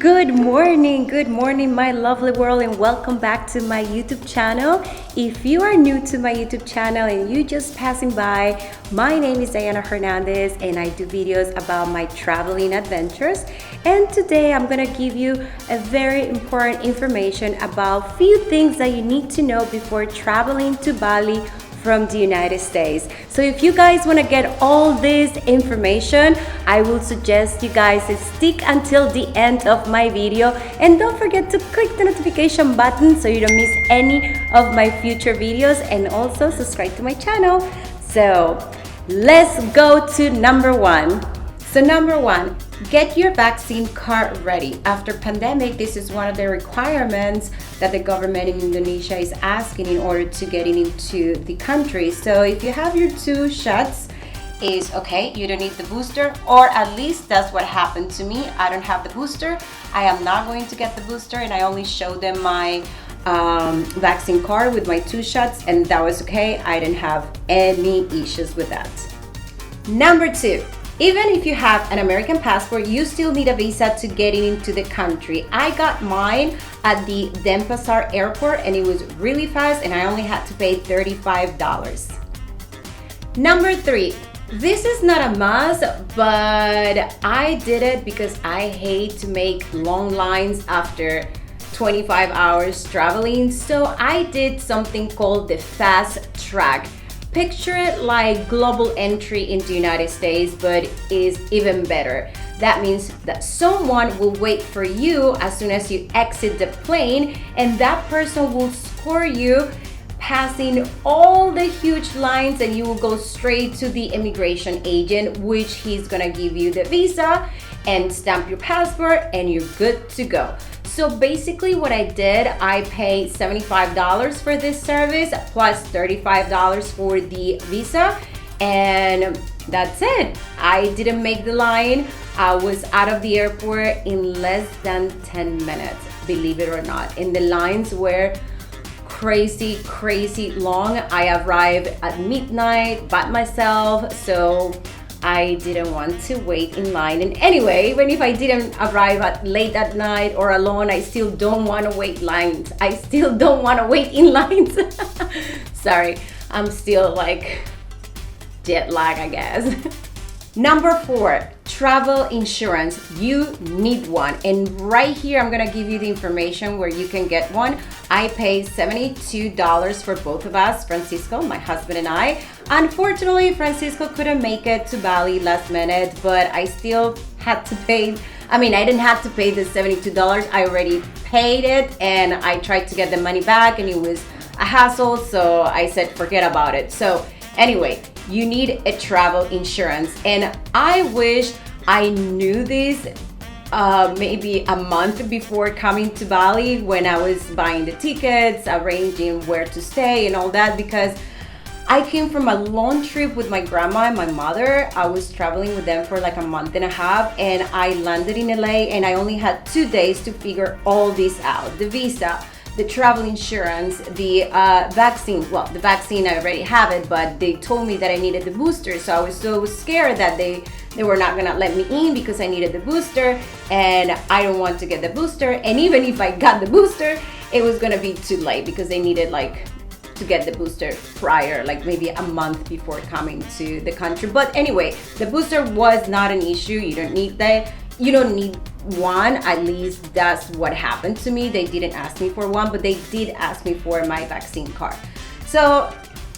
Good morning, my lovely world, and welcome back to my YouTube channel. If you are new to my YouTube channel and you just passing by, my name is Hernandez, and I do videos about my traveling adventures. And today I'm gonna give you a very important information about few things that you need to know before traveling to Bali from the United States. So if you guys want to get all this information, I will suggest you guys stick until the end of my video, and don't forget to click the notification button so you don't miss any of my future videos, and also subscribe to my channel. So let's go to number one. So number one, get your vaccine card ready. After pandemic, this is one of the requirements that the government in Indonesia is asking in order to get into the country. So if you have your 2 shots, is okay, you don't need the booster, or at least that's what happened to me. I don't have the booster. I am not going to get the booster, and I only showed them my vaccine card with my 2 shots, and that was okay. I didn't have any issues with that. Number 2, even if you have an American passport, you still need a visa to get into the country. I got mine at the Denpasar airport, and it was really fast, and I only had to pay $35. Number 3, this is not a must, but I did it because I hate to make long lines after 25 hours traveling. So I did something called the fast track. Picture it like global entry into the United States, but is even better. That means that someone will wait for you as soon as you exit the plane, and that person will score you passing all the huge lines, and you will go straight to the immigration agent, which he's gonna give you the visa and stamp your passport, and you're good to go. So basically what I did, I paid $75 for this service plus $35 for the visa, and that's it. I didn't make the line. I was out of the airport in less than 10 minutes, believe it or not. And the lines were crazy long. I arrived at midnight by myself, so I didn't want to wait in line. And anyway, even if I didn't arrive at late at night or alone, I still don't want to wait lines. I still don't want to wait in lines. Sorry, I'm still like jet lag, I guess. Number 4, travel insurance. You need one, and right here I'm gonna give you the information where you can get one. I paid $72 for both of us, Francisco, my husband, and I. Unfortunately, Francisco couldn't make it to Bali last minute, but I still had to pay. I didn't have to pay the $72. I already paid it, and I tried to get the money back, and it was a hassle, so I said forget about it. So anyway, you need a travel insurance, and I wish I knew this maybe a month before coming to Bali, when I was buying the tickets, arranging where to stay and all that, because I came from a long trip with my grandma and my mother. I was traveling with them for like a month and a half, and I landed in LA, and I only had 2 days to figure all this out: the visa, the travel insurance, the vaccine. Well, the vaccine, I already have it, but they told me that I needed the booster, so I was so scared that they were not gonna let me in because I needed the booster, and I don't want to get the booster. And even if I got the booster, it was gonna be too late because they needed to get the booster prior, like maybe a month before coming to the country. But anyway, the booster was not an issue. You don't need that. You don't need one. At least that's what happened to me. They didn't ask me for one, but they did ask me for my vaccine card. So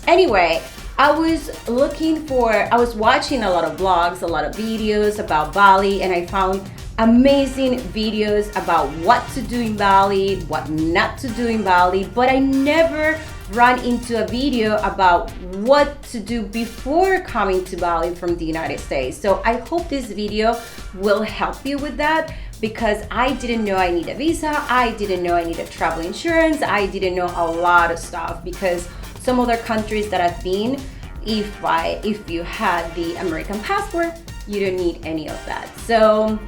anyway, I was watching a lot of vlogs, a lot of videos about Bali, and I found amazing videos about what to do in Bali, what not to do in Bali, but I never run into a video about what to do before coming to Bali from the United States. So I hope this video will help you with that, because I didn't know I need a visa, I didn't know I needed travel insurance, I didn't know a lot of stuff, because some other countries that I've been, if you had the American passport, you don't need any of that. So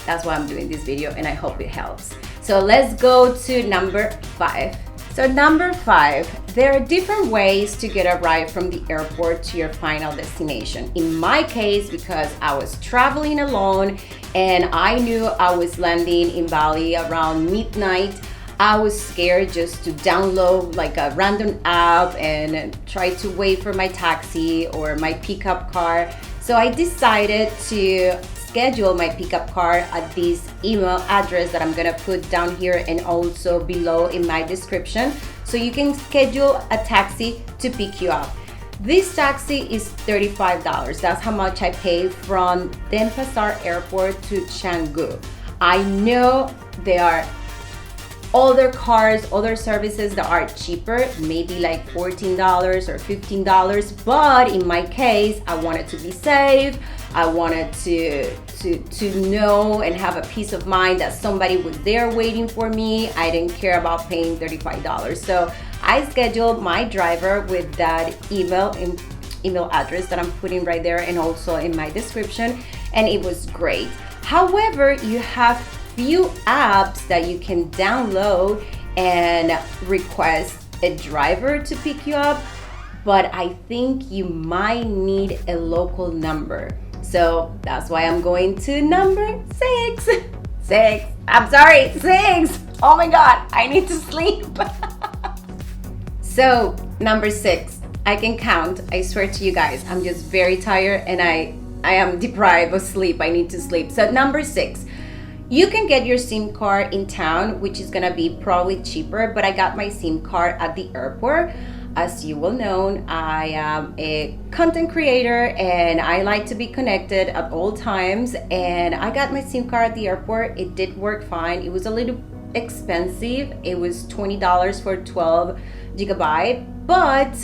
that's why I'm doing this video, and I hope it helps. So let's go to number 5. So number 5, there are different ways to get a ride from the airport to your final destination. In my case, because I was traveling alone and I knew I was landing in Bali around midnight. I was scared just to download like a random app and try to wait for my taxi or my pickup car. So I decided to schedule my pickup car at this email address that I'm gonna put down here and also below in my description, so you can schedule a taxi to pick you up. This taxi is $35. That's how much I paid from Denpasar Airport to Canggu. I know there are other cars, other services that are cheaper, maybe like $14 or $15, but in my case, I wanted to be safe. I wanted to know and have a peace of mind that somebody was there waiting for me. I didn't care about paying $35. So I scheduled my driver with that email address that I'm putting right there and also in my description, and it was great. However, you have few apps that you can download and request a driver to pick you up, but I think you might need a local number. So that's why I'm going to number 6. 6. I'm sorry, 6. Oh my God, I need to sleep. So number 6, I can count. I swear to you guys, I'm just very tired and I am deprived of sleep. I need to sleep. So number 6, you can get your SIM card in town, which is gonna be probably cheaper, but I got my SIM card at the airport. As you will know, I am a content creator and I like to be connected at all times, and I got my SIM card at the airport. It did work fine. It was a little expensive. It was $20 for 12 gigabyte, but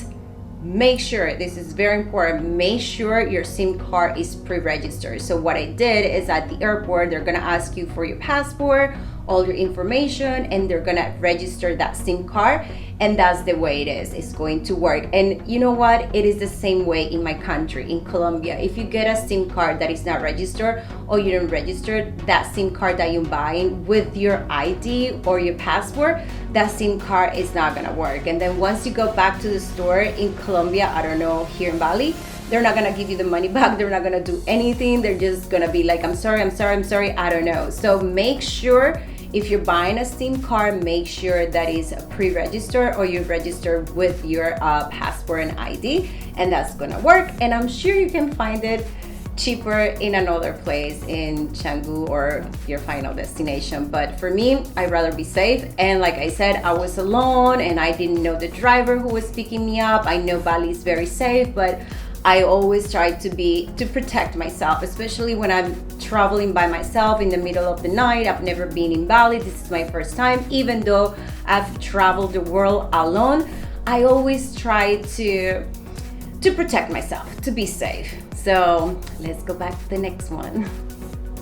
make sure, this is very important, make sure your SIM card is pre-registered. So what I did is at the airport, they're gonna ask you for your passport, all your information, and they're gonna register that SIM card, and that's the way it is. It's going to work. And you know what? It is the same way in my country, in Colombia. If you get a SIM card that is not registered or you don't register that SIM card that you're buying with your ID or your passport, that SIM card is not gonna work. And then once you go back to the store in Colombia, I don't know, here in Bali, they're not gonna give you the money back. They're not gonna do anything. They're just gonna be like, I'm sorry, I don't know. So make sure if you're buying a SIM card, make sure that is pre-registered or you register with your passport and ID, and that's gonna work. And I'm sure you can find it cheaper in another place in Canggu or your final destination. But for me, I'd rather be safe. And like I said, I was alone and I didn't know the driver who was picking me up. I know Bali is very safe, but I always try to protect myself, especially when I'm traveling by myself in the middle of the night. I've never been in Bali. This is my first time. Even though I've traveled the world alone, I always try to protect myself, to be safe. So let's go back to the next one.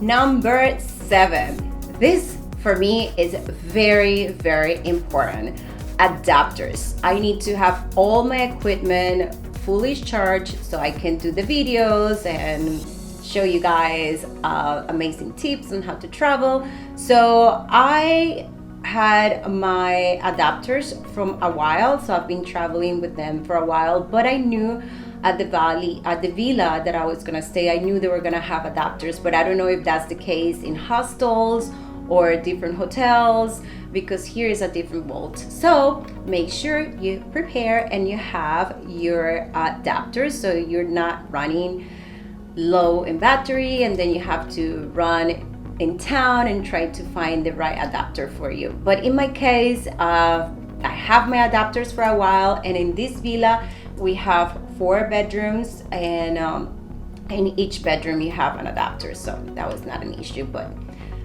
Number 7. This for me is very, very important. Adapters. I need to have all my equipment fully charged so I can do the videos and show you guys amazing tips on how to travel. So I had my adapters from a while, so I've been traveling with them for a while, but I knew at the villa that I was gonna stay, I knew they were gonna have adapters, but I don't know if that's the case in hostels or different hotels, because here is a different vault. So make sure you prepare and you have your adapters so you're not running low in battery and then you have to run in town and try to find the right adapter for you. But in my case, I have my adapters for a while, and in this villa we have 4 bedrooms, and in each bedroom you have an adapter, so that was not an issue. But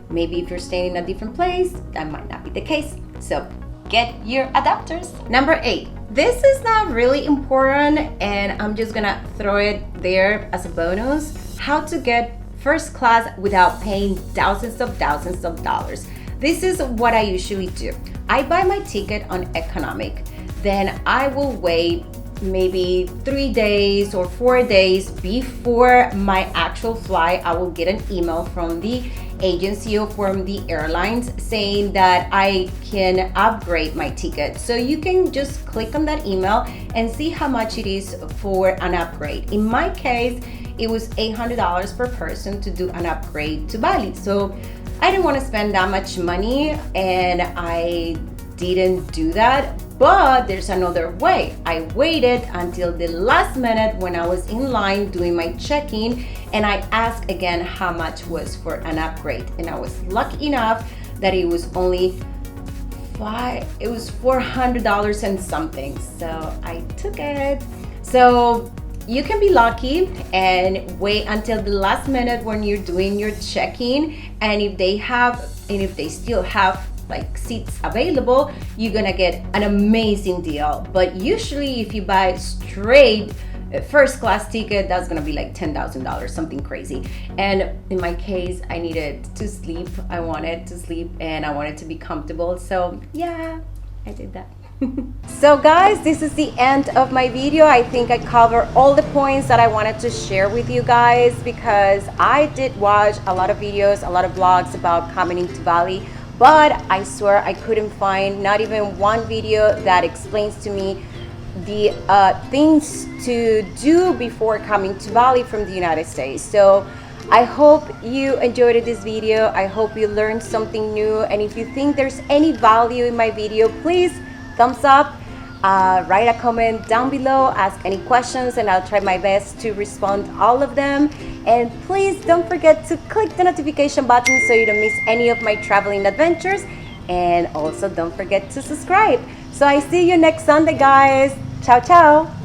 maybe if you're staying in a different place, that might not be the case. So get your adapters. Number 8. This is not really important, and I'm just gonna throw it there as a bonus. How to get first class without paying thousands of dollars. This is what I usually do. I buy my ticket on economic, then I will wait maybe 3 days or 4 days before my actual flight. I will get an email from the agency or from the airlines saying that I can upgrade my ticket. So you can just click on that email and see how much it is for an upgrade. In my case, it was $800 per person to do an upgrade to Bali. So I didn't want to spend that much money, and I didn't do that. But there's another way. I waited until the last minute when I was in line doing my check-in, and I asked again how much was for an upgrade. And I was lucky enough that it was only $400 and something. So I took it. So you can be lucky and wait until the last minute when you're doing your check-in, and if they still have like seats available, you're gonna get an amazing deal. But usually if you buy straight first class ticket, that's gonna be like $10,000, something crazy. And in my case, I needed to sleep. I wanted to sleep and I wanted to be comfortable. So yeah, I did that. So guys, this is the end of my video. I think I covered all the points that I wanted to share with you guys, because I did watch a lot of videos, a lot of vlogs about coming into Bali, but I swear I couldn't find not even one video that explains to me the things to do before coming to Bali from the United States. So I hope you enjoyed this video. I hope you learned something new, and if you think there's any value in my video, please thumbs up, write a comment down below, ask any questions, and I'll try my best to respond all of them. And please don't forget to click the notification button so you don't miss any of my traveling adventures, and also don't forget to subscribe. So I see you next Sunday, guys. Ciao ciao.